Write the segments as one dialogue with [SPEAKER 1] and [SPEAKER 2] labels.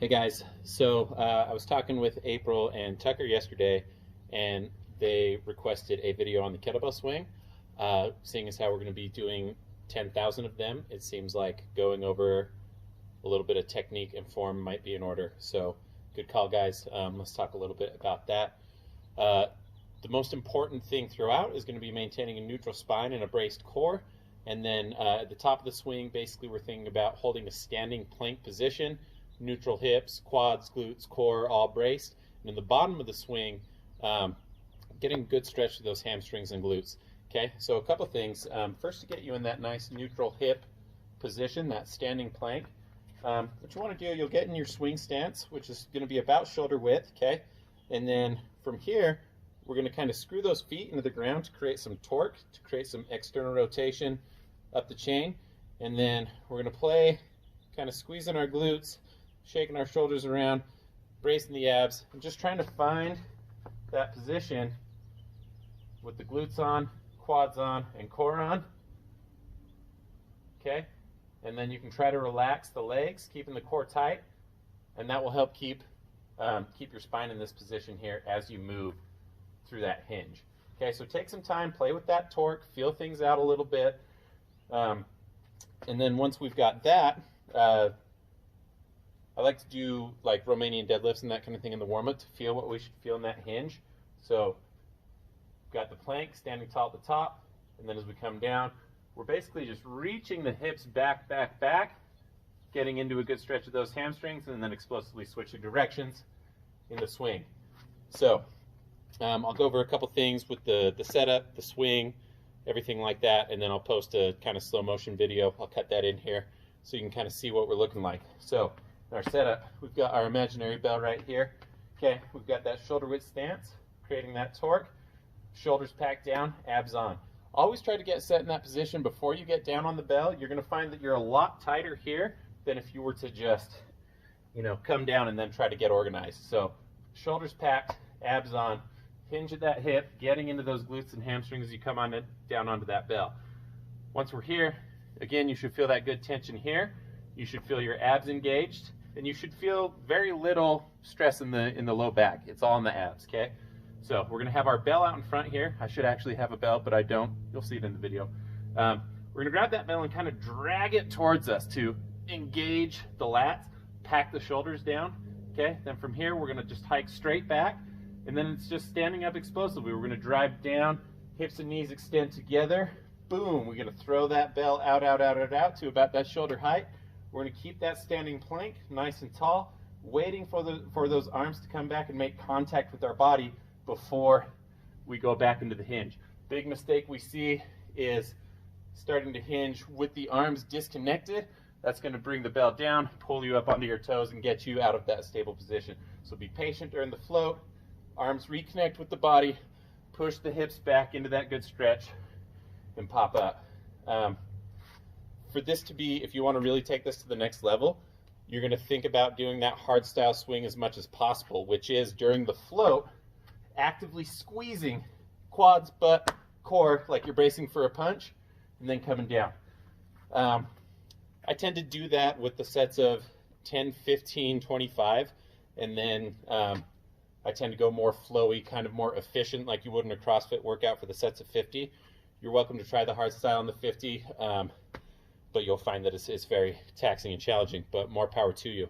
[SPEAKER 1] Hey guys, so I was talking with April and Tucker yesterday, and they requested a video on the kettlebell swing. Seeing as how we're going to be doing 10,000 of them, it seems like going over a little bit of technique and form might be in order. So good call, guys. Let's talk a little bit about that. The most important thing throughout is going to be maintaining a neutral spine and a braced core. And then at the top of the swing, basically we're thinking about holding a standing plank position, neutral hips, quads, glutes, core, all braced. And in the bottom of the swing, getting a good stretch to those hamstrings and glutes. Okay, so a couple things. First, to get you in that nice neutral hip position, that standing plank, what you want to do, you'll get in your swing stance, which is going to be about shoulder width, okay? And then from here, we're going to kind of screw those feet into the ground to create some torque, to create some external rotation up the chain. And then we're going to play, kind of squeezing our glutes, shaking our shoulders around, bracing the abs, and just trying to find that position with the glutes on, quads on, and core on. Okay? And then you can try to relax the legs, keeping the core tight, and that will help keep your spine in this position here as you move through that hinge. Okay, so take some time, play with that torque, feel things out a little bit, and then once we've got that, I like to do like Romanian deadlifts and that kind of thing in the warm-up to feel what we should feel in that hinge. So we've got the plank standing tall at the top, and then as we come down, we're basically just reaching the hips back, getting into a good stretch of those hamstrings, and then explosively switching directions in the swing. So I'll go over a couple things with the setup, the swing, everything like that, and then I'll post a kind of slow motion video. I'll cut that in here so you can kind of see what we're looking like. So in our setup, we've got our imaginary bell right here. Okay, we've got that shoulder width stance, creating that torque, shoulders packed down, abs on. Always try to get set in that position before you get down on the bell. You're going to find that you're a lot tighter here than if you were to just, come down and then try to get organized. So shoulders packed, abs on, hinge at that hip, getting into those glutes and hamstrings as you come on down onto that bell. Once we're here, again, you should feel that good tension here. You should feel your abs engaged, and you should feel very little stress in the low back. It's all in the abs, okay? So we're gonna have our bell out in front here. I should actually have a bell, but I don't. You'll see it in the video. We're gonna grab that bell and kind of drag it towards us to engage the lats, pack the shoulders down, okay? Then from here, we're gonna just hike straight back, and then it's just standing up explosively. We're gonna drive down, hips and knees extend together. Boom, we're gonna throw that bell out to about that shoulder height. We're gonna keep that standing plank nice and tall, waiting for those arms to come back and make contact with our body before we go back into the hinge. Big mistake we see is starting to hinge with the arms disconnected. That's gonna bring the bell down, pull you up onto your toes, and get you out of that stable position. So be patient during the float, arms reconnect with the body, push the hips back into that good stretch, and pop up. For this to be, if you want to really take this to the next level, you're going to think about doing that hard style swing as much as possible, which is during the float, actively squeezing quads, butt, core, like you're bracing for a punch, and then coming down. I tend to do that with the sets of 10, 15, 25, and then I tend to go more flowy, kind of more efficient, like you would in a CrossFit workout for the sets of 50. You're welcome to try the hard style on the 50, but you'll find that it's very taxing and challenging, but more power to you.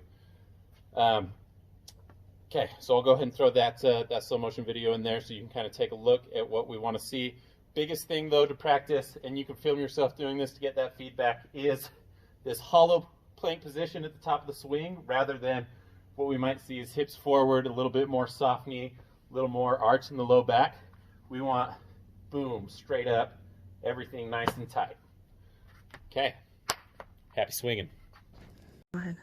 [SPEAKER 1] Okay, so I'll go ahead and throw that slow motion video in there so you can kind of take a look at what we want to see. Biggest thing though to practice, and you can film yourself doing this to get that feedback, is this hollow plank position at the top of the swing, rather than what we might see is hips forward, a little bit more soft knee, a little more arch in the low back. We want, boom, straight up, everything nice and tight. Okay, happy swinging.
[SPEAKER 2] Go ahead.